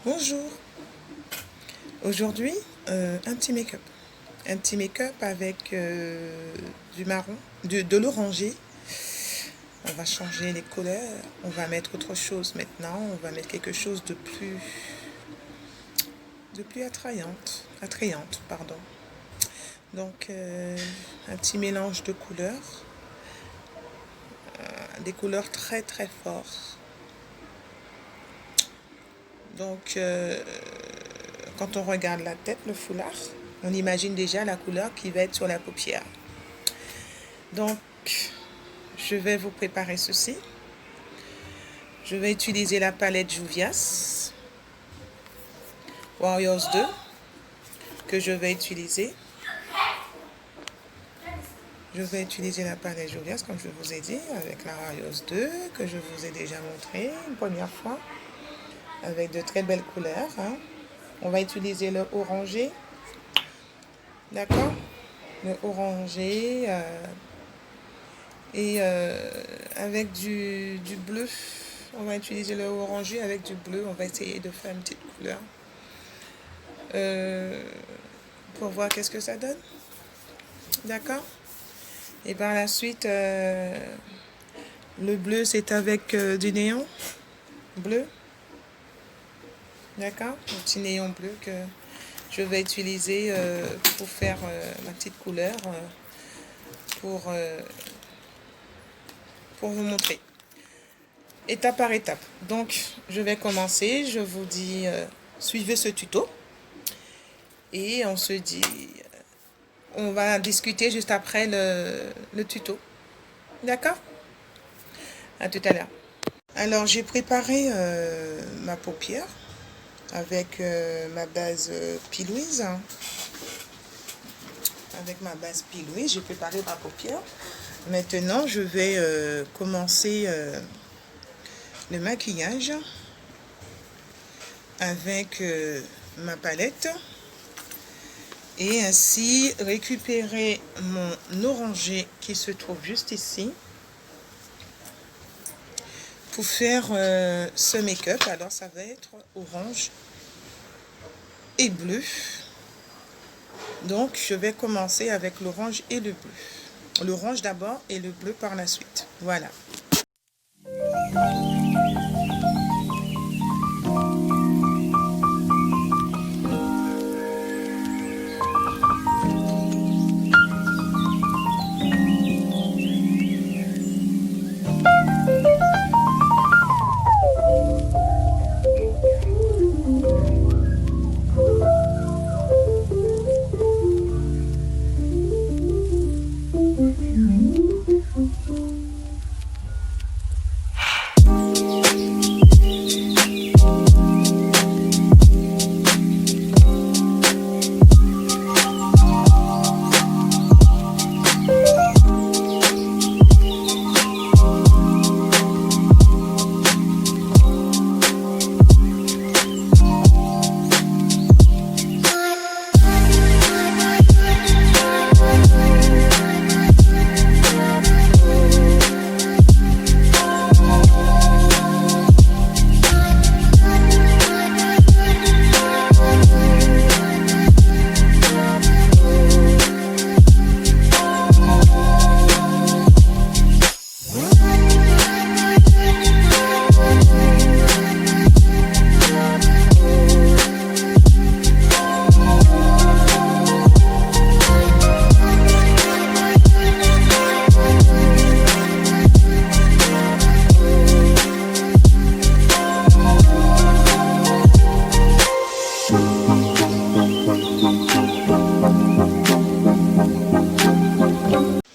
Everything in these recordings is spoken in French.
Bonjour. Aujourd'hui, un petit make-up. Un petit make-up avec du marron, de l'oranger. On va changer les couleurs. On va mettre autre chose maintenant. On va mettre quelque chose de plus attrayante, pardon. Donc, un petit mélange de couleurs. Des couleurs très très fortes. Donc, quand on regarde la tête, le foulard, on imagine déjà la couleur qui va être sur la paupière. Donc, je vais vous préparer ceci. Je vais utiliser la palette Juvia's Warriors 2 que je vais utiliser. Je vais utiliser la palette Juvia's comme je vous ai dit avec la Warriors 2 que je vous ai déjà montré une première fois avec de très belles couleurs. On va utiliser le orangé. D'accord? Le orangé et avec du bleu. On va utiliser le orangé avec du bleu. On va essayer de faire une petite couleur pour voir qu'est-ce que ça donne. D'accord? Et par la suite, le bleu, c'est avec du néon bleu. D'accord? Un petit néon bleu que je vais utiliser pour faire ma petite couleur pour vous montrer. Étape par étape. Donc, je vais commencer. Je vous dis, suivez ce tuto. Et on se dit, on va discuter juste après le tuto. D'accord? À tout à l'heure. Alors, j'ai préparé ma paupière avec ma base P. Louise. Avec ma base P. Louise, j'ai préparé ma paupière. Maintenant, je vais commencer le maquillage avec ma palette et ainsi récupérer mon orangé qui se trouve juste ici pour faire ce make-up. Alors ça va être orange et bleu. Donc je vais commencer avec l'orange et le bleu. L'orange d'abord et le bleu par la suite. Voilà.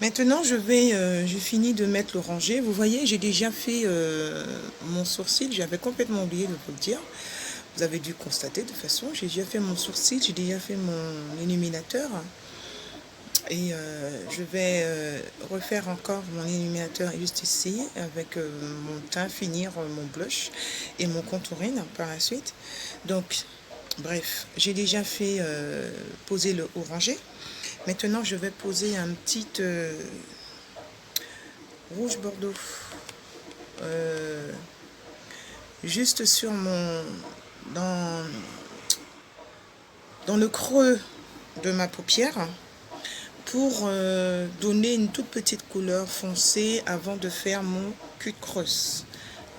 Maintenant, j'ai fini de mettre l'oranger. Vous voyez, j'ai déjà fait mon sourcil. J'avais complètement oublié de vous le dire. Vous avez dû constater de toute façon. J'ai déjà fait mon sourcil, j'ai déjà fait mon illuminateur. Et je vais refaire encore mon illuminateur juste ici avec mon teint, finir mon blush et mon contouring par la suite. Donc, bref, j'ai déjà fait poser le orangé. Maintenant, je vais poser un petit rouge bordeaux juste sur dans, dans le creux de ma paupière pour donner une toute petite couleur foncée avant de faire mon cul de creuse.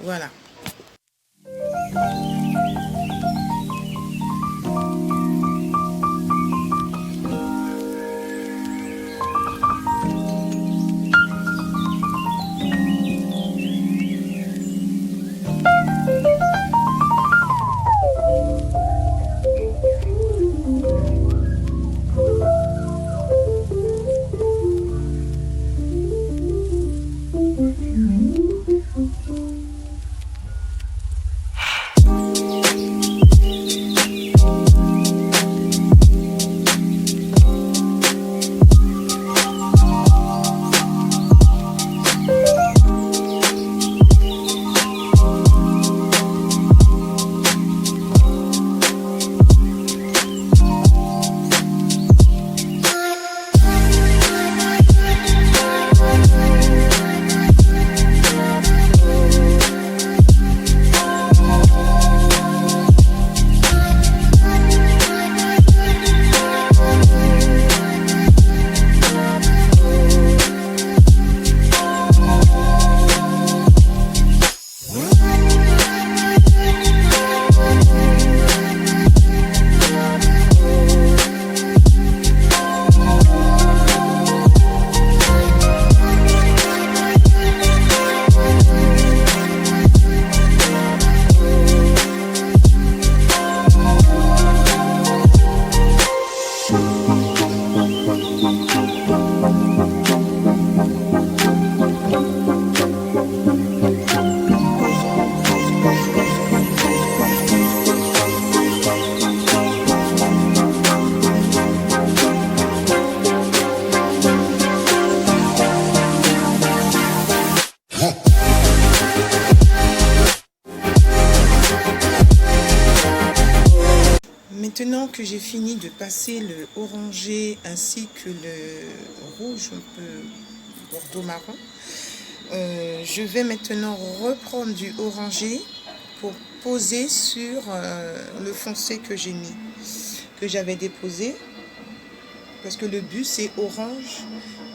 Voilà. Maintenant que j'ai fini de passer le orangé ainsi que le rouge un peu bordeaux marron, je vais maintenant reprendre du orangé pour poser sur le foncé que j'ai mis, que j'avais déposé, parce que le but c'est orange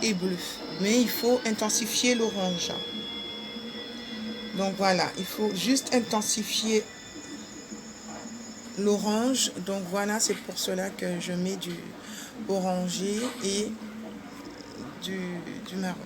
et bleu, mais il faut intensifier l'orange. Donc voilà, il faut juste intensifier l'orange. Donc voilà, c'est pour cela que je mets du orangé et du marron.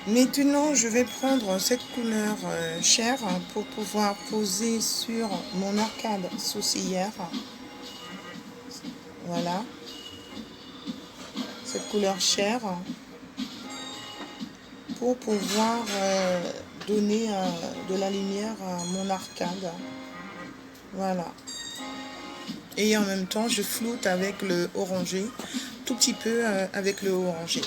Maintenant, je vais prendre cette couleur chair pour pouvoir poser sur mon arcade sourcilière. Voilà, cette couleur chair pour pouvoir donner de la lumière à mon arcade. Voilà. Et en même temps, je floute avec le orangé, tout petit peu avec le orangé.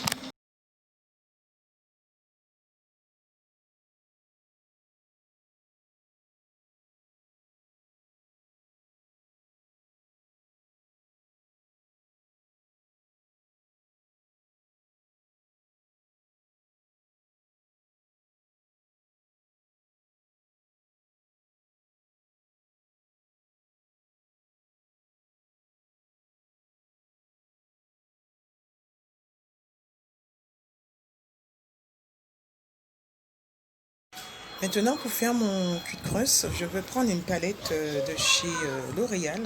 Maintenant, pour faire mon cul de creuse, je vais prendre une palette de chez L'Oréal.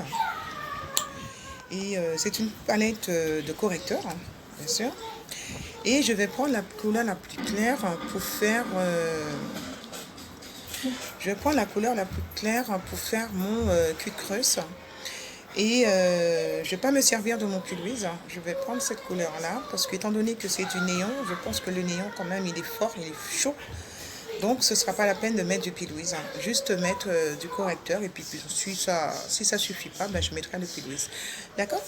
Et c'est une palette de correcteur, hein, bien sûr. Et je vais prendre la couleur la plus claire pour faire... je vais prendre la couleur la plus claire pour faire mon cul de creuse. Et je ne vais pas me servir de mon pull Louise. Je vais prendre cette couleur-là parce qu'étant donné que c'est du néon, je pense que le néon quand même il est fort, il est chaud. Donc ce ne sera pas la peine de mettre du pull Louise. Juste mettre du correcteur et puis si ça ne suffit pas, ben, je mettrai le pull Louise. D'accord?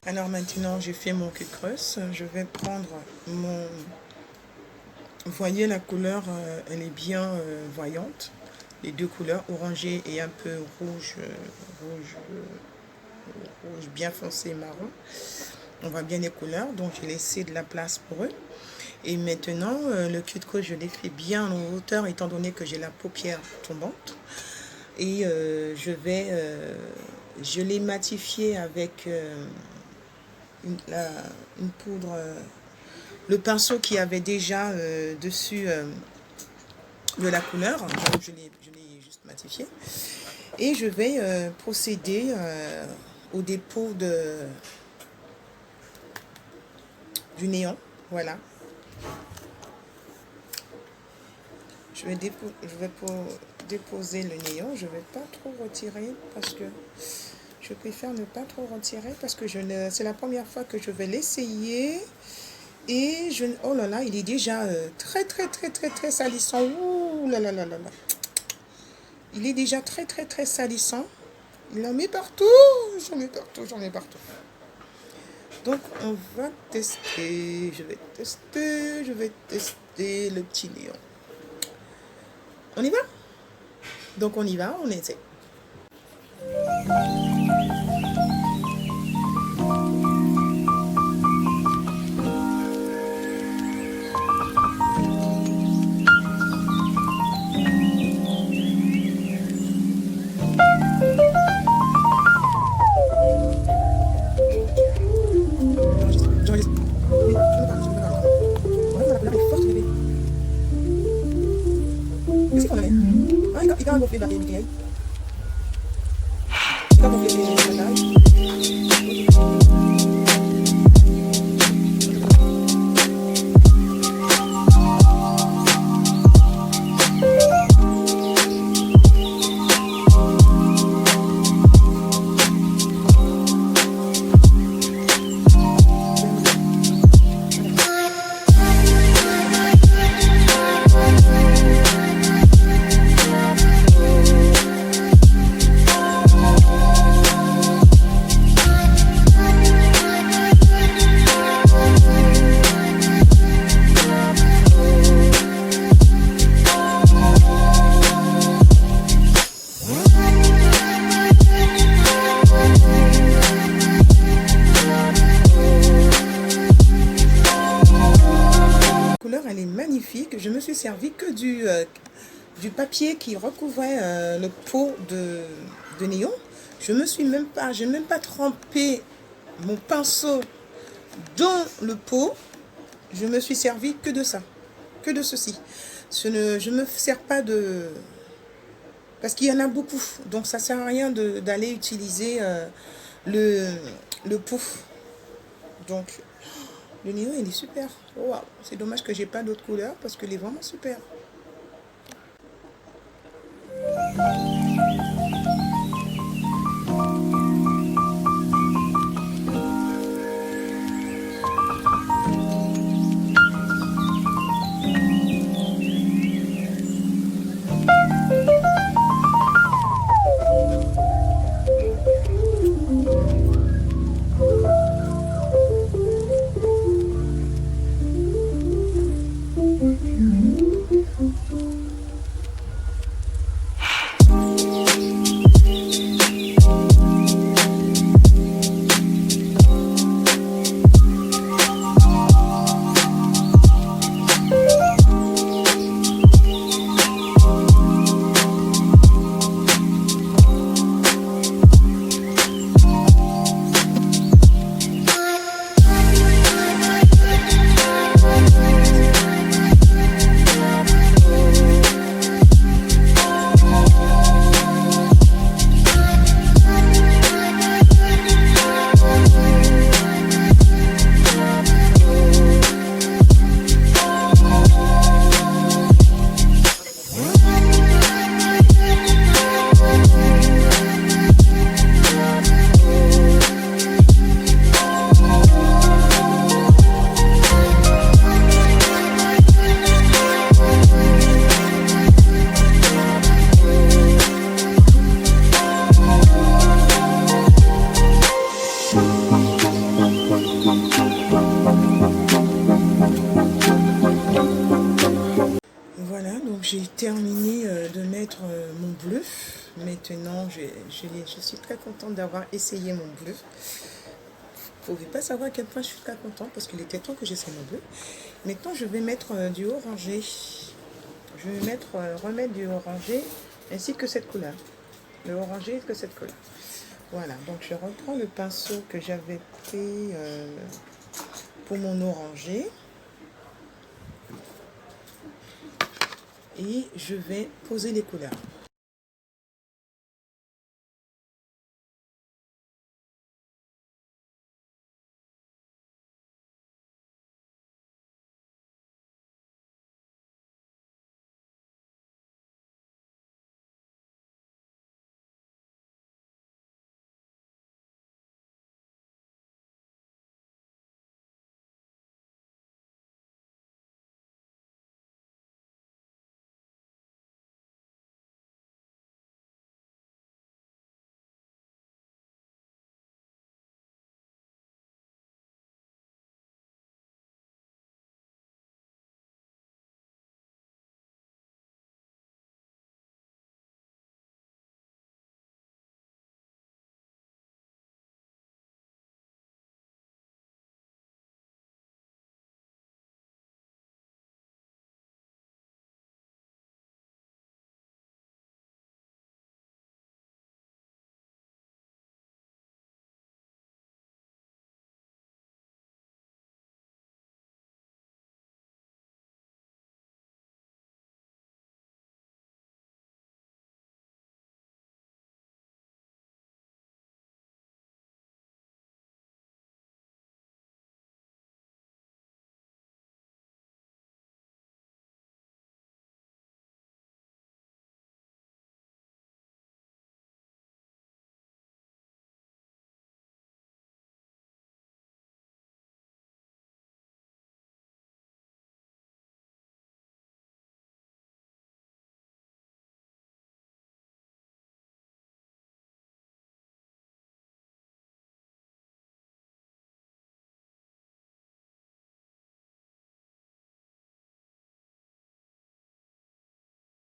Alors maintenant j'ai fait mon cul creuse, je vais prendre mon... Vous voyez la couleur, elle est bien voyante. Les deux couleurs, orangé et un peu rouge, rouge bien foncé marron. On voit bien les couleurs, donc j'ai laissé de la place pour eux. Et maintenant, le cul de creuse, je l'ai fait bien en hauteur étant donné que j'ai la paupière tombante. Et je l'ai matifié avec... une poudre, le pinceau qui avait déjà dessus de la couleur, donc je l'ai juste matifié. Et je vais procéder au dépôt du néon, voilà. Je vais déposer le néon, je ne vais pas trop retirer parce que je préfère ne pas trop retirer parce que c'est la première fois que je vais l'essayer. Et oh là là, il est déjà très salissant. Ouh là là là là là. Il est déjà très salissant. Il en met partout. J'en mets partout. Donc on va tester. Je vais tester le petit néon. On y va? Donc on y va, on essaie. Je me suis servi que du papier qui recouvrait le pot de néon. Je n'ai même pas trempé mon pinceau dans le pot. Je me suis servi que de ça, que de ceci. Je ne me sers pas de... Parce qu'il y en a beaucoup, donc ça ne sert à rien d'aller utiliser le pot. Donc... Le néon, il est super. Wow. C'est dommage que j'ai pas d'autres couleurs parce qu'il est vraiment super. Maintenant, je suis très contente d'avoir essayé mon bleu. Vous ne pouvez pas savoir à quel point je suis très contente parce qu'il était temps que j'essaie mon bleu. Maintenant, je vais mettre du orangé. Je vais remettre du orangé ainsi que cette couleur. Le orangé que cette couleur. Voilà, donc je reprends le pinceau que j'avais pris pour mon orangé. Et je vais poser les couleurs.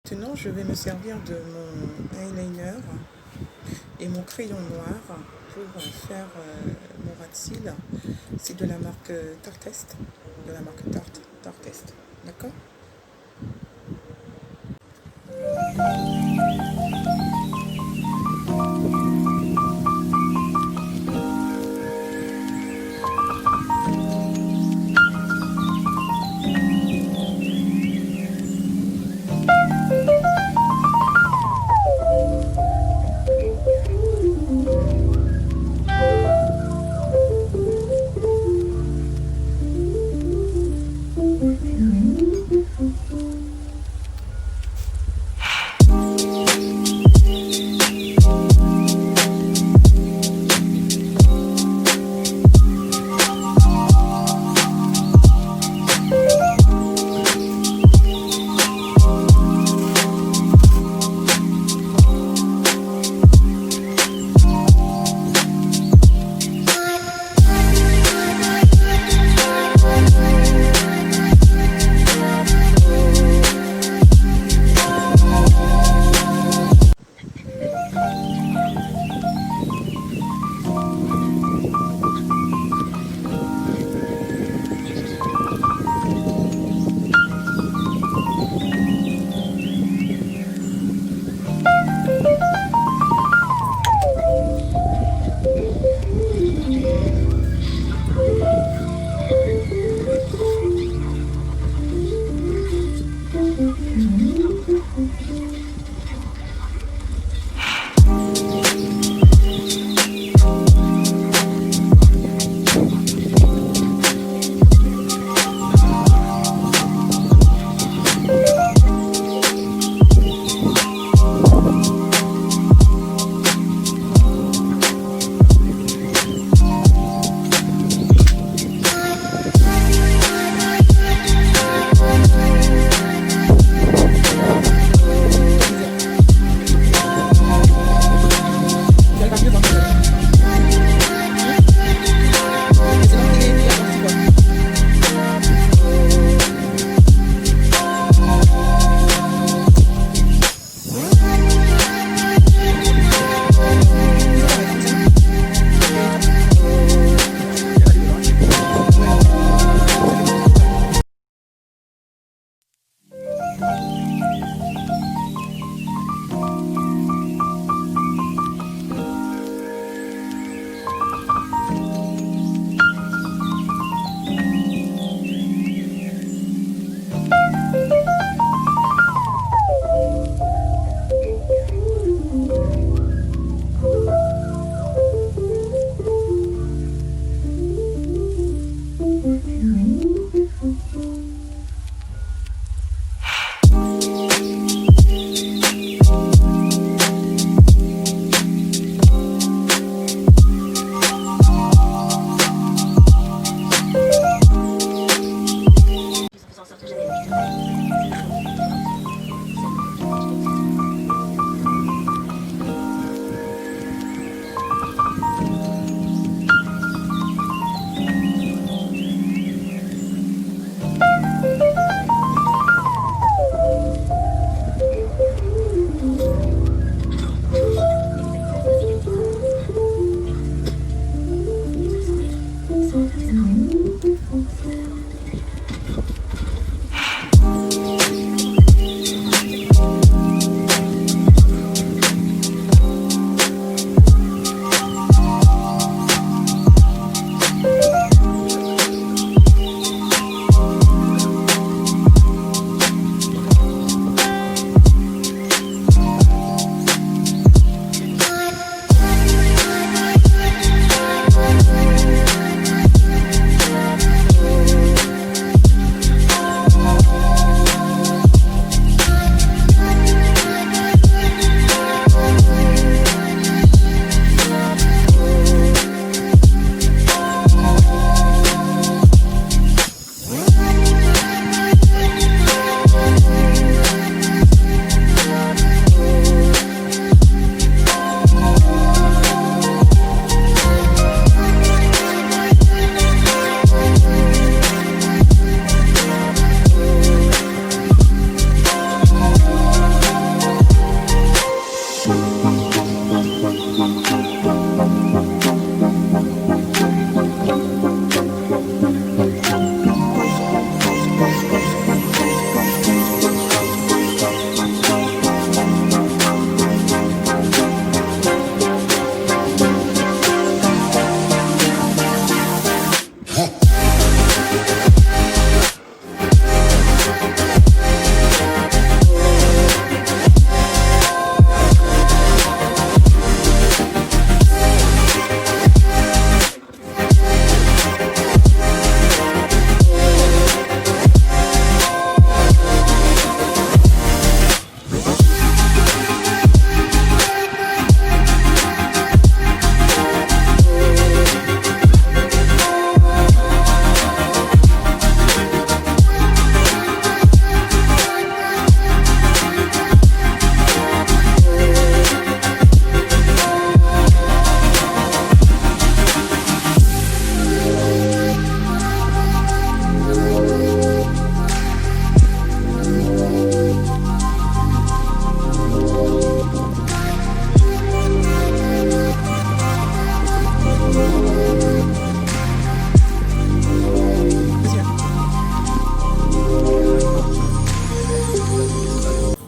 Maintenant, je vais me servir de mon eyeliner et mon crayon noir pour faire mon ras de cils. C'est de la marque Tartest. De la marque Tartest. D'accord?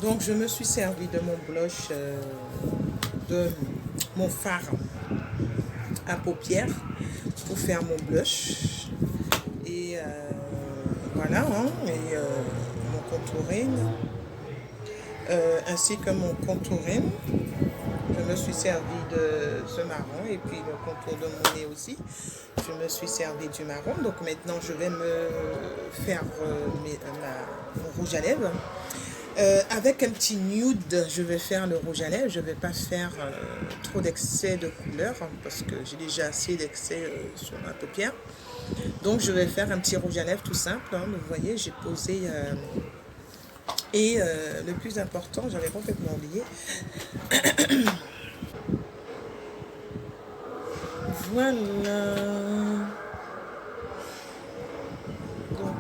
Donc je me suis servi de mon blush, de mon fard à paupières pour faire mon blush. Et voilà, hein, et mon contouring, ainsi que mon contouring. Je me suis servi de ce marron et puis le contour de mon nez aussi. Je me suis servi du marron. Donc maintenant je vais me faire mon rouge à lèvres. Avec un petit nude, je vais faire le rouge à lèvres. Je ne vais pas faire trop d'excès de couleur hein, parce que j'ai déjà assez d'excès sur ma paupière. Donc je vais faire un petit rouge à lèvres tout simple. Hein, vous voyez, j'ai posé. Et le plus important, j'avais complètement oublié. Voilà. Donc,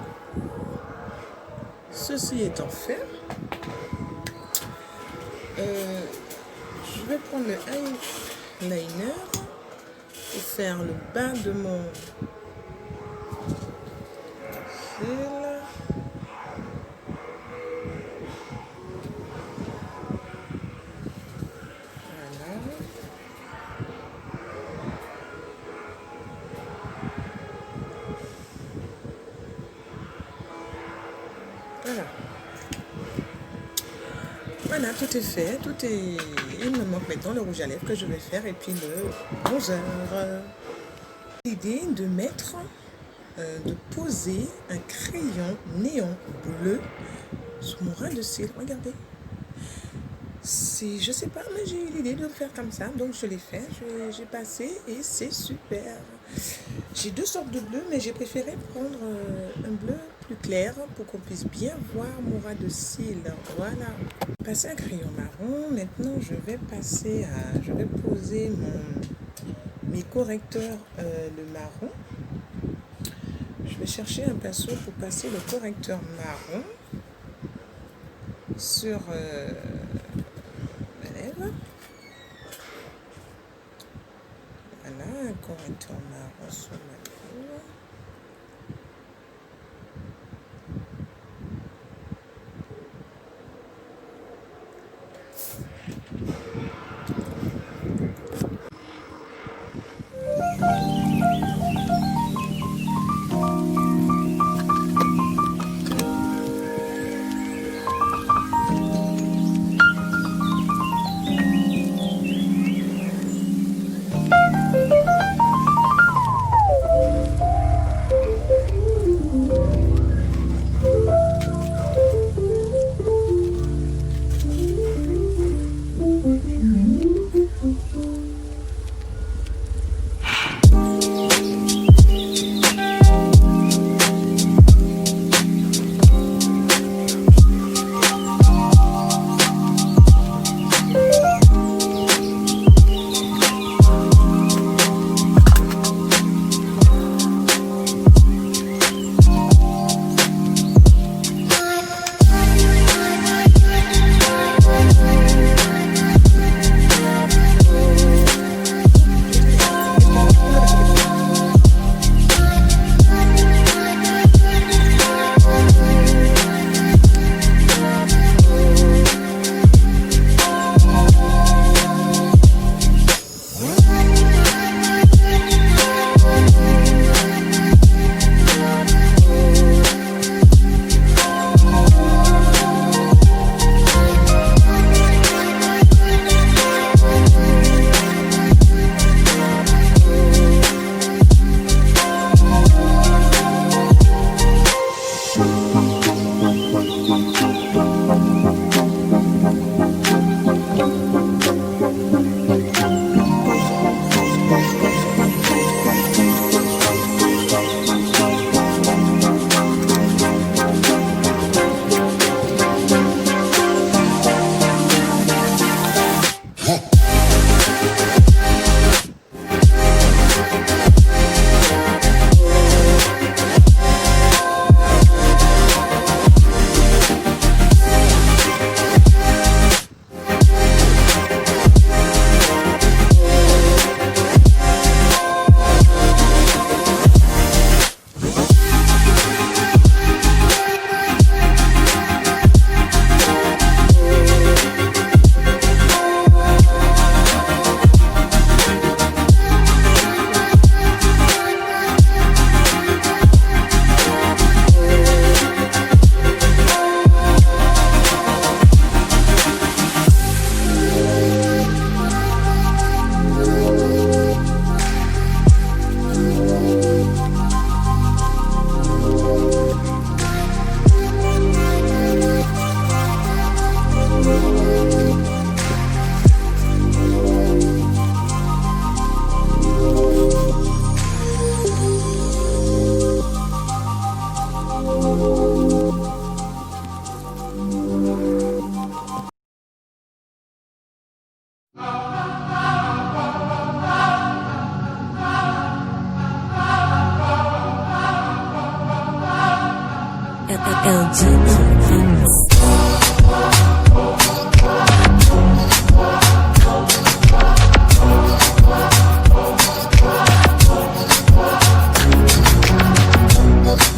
ceci étant fait, je vais prendre le eyeliner pour faire le bas de mon cil. Voilà. Voilà, tout est fait, tout est... Il me manque maintenant le rouge à lèvres que je vais faire et puis le bronzer. L'idée de mettre, de poser un crayon néon bleu sur mon ras de cils. Regardez. Je sais pas, mais j'ai eu l'idée de le faire comme ça, donc je l'ai fait, j'ai passé et c'est super. J'ai deux sortes de bleu, mais j'ai préféré prendre un bleu plus clair pour qu'on puisse bien voir mon ras de cils. Voilà. Passer un crayon marron. Maintenant, je vais poser mes correcteurs de marron. Je vais chercher un pinceau pour passer le correcteur marron sur ma lèvre. Voilà, un correcteur marron sur ma lèvre.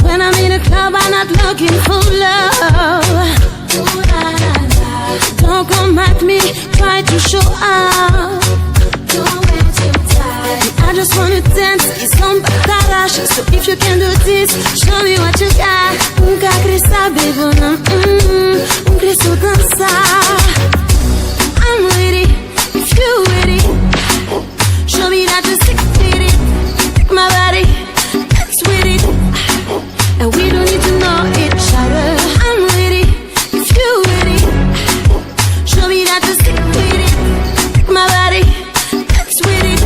When I'm in a club, I'm not looking for love. Don't come at me, try to show up. Don't wear too tight. I just wanna dance, it's some garage. So if you can do this, show me what you got. Nunca quis saber, não. Cristo dançar. I'm with it, if you with it. Show me that you're sick with it. Take my body, that's with it. And we don't need to know each other. I'm with it, if you with it. Show me that you're sick with it. Take my body, that's with it.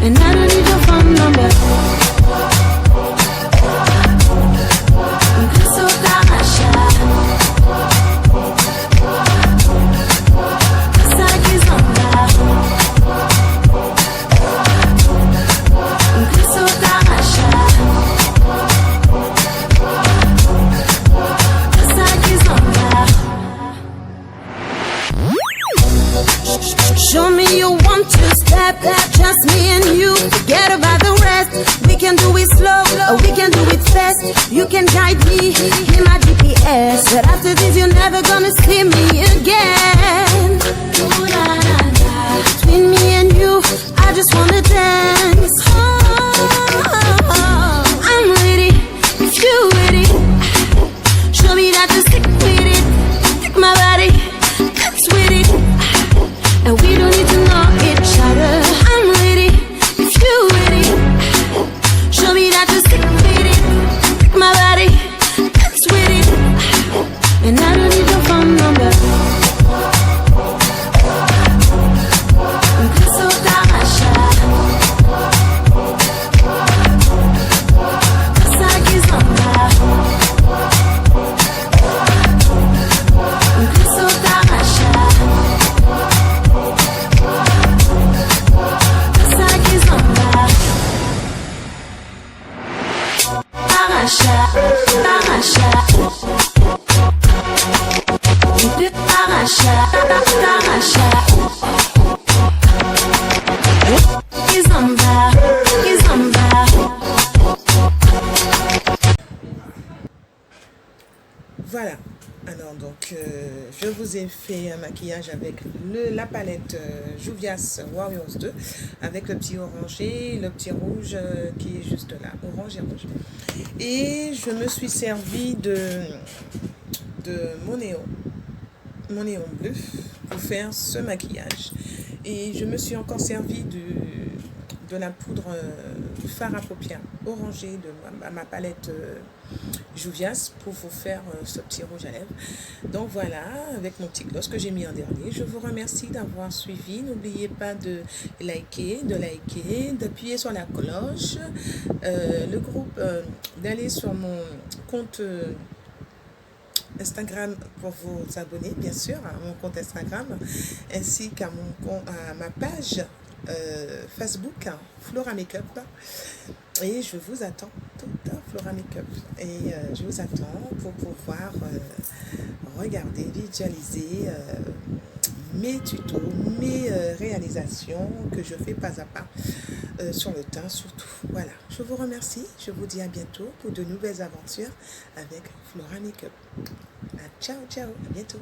And I don't need your phone number. Cristo Tarraxa. Sai que zomba. Cristo Tarraxa. Sai que zomba. Show me you want to step back, just me and you. Forget about the rest. We can do it slow, or we can do it fast. You can guide me, be my GPS. But after this, you're never gonna see me again. Between me and you, I just wanna dance. I'm with it, if you with it. Show me that you're sick with it. Take my body, that's with it. And we don't need to know each other. I'm with it, if you with it. Show me that you're sick with it. Take my body, that's with it. And I don't need your phone number. Cristo Tarraxa. Sai que zomba. Cristo Tarraxa. Sai que zomba. Tarraxa, tarraxa. Tarraxa, tarraxa. Que zomba, que zomba. Voilà. Alors donc je vous ai fait un maquillage avec la palette Juvia's Warriors 2 avec le petit orangé, le petit rouge qui est juste là, orange et rouge. Et je me suis servi de mon néon bleu pour faire ce maquillage. Et je me suis encore servi de la poudre fard à paupières orangée de ma palette Juvia's pour vous faire ce petit rouge à lèvres. Donc voilà, avec mon petit gloss que j'ai mis en dernier. Je vous remercie d'avoir suivi. N'oubliez pas de liker, d'appuyer sur la cloche, le groupe, d'aller sur mon compte Instagram pour vous abonner, bien sûr, à mon compte Instagram, ainsi qu'à ma page Facebook, Flora Makeup. Et je vous attends tout à Flora Makeup. Et je vous attends pour pouvoir regarder, visualiser mes tutos, mes réalisations que je fais pas à pas sur le teint surtout. Voilà, je vous remercie. Je vous dis à bientôt pour de nouvelles aventures avec Flora Makeup. Ciao, ciao, à bientôt.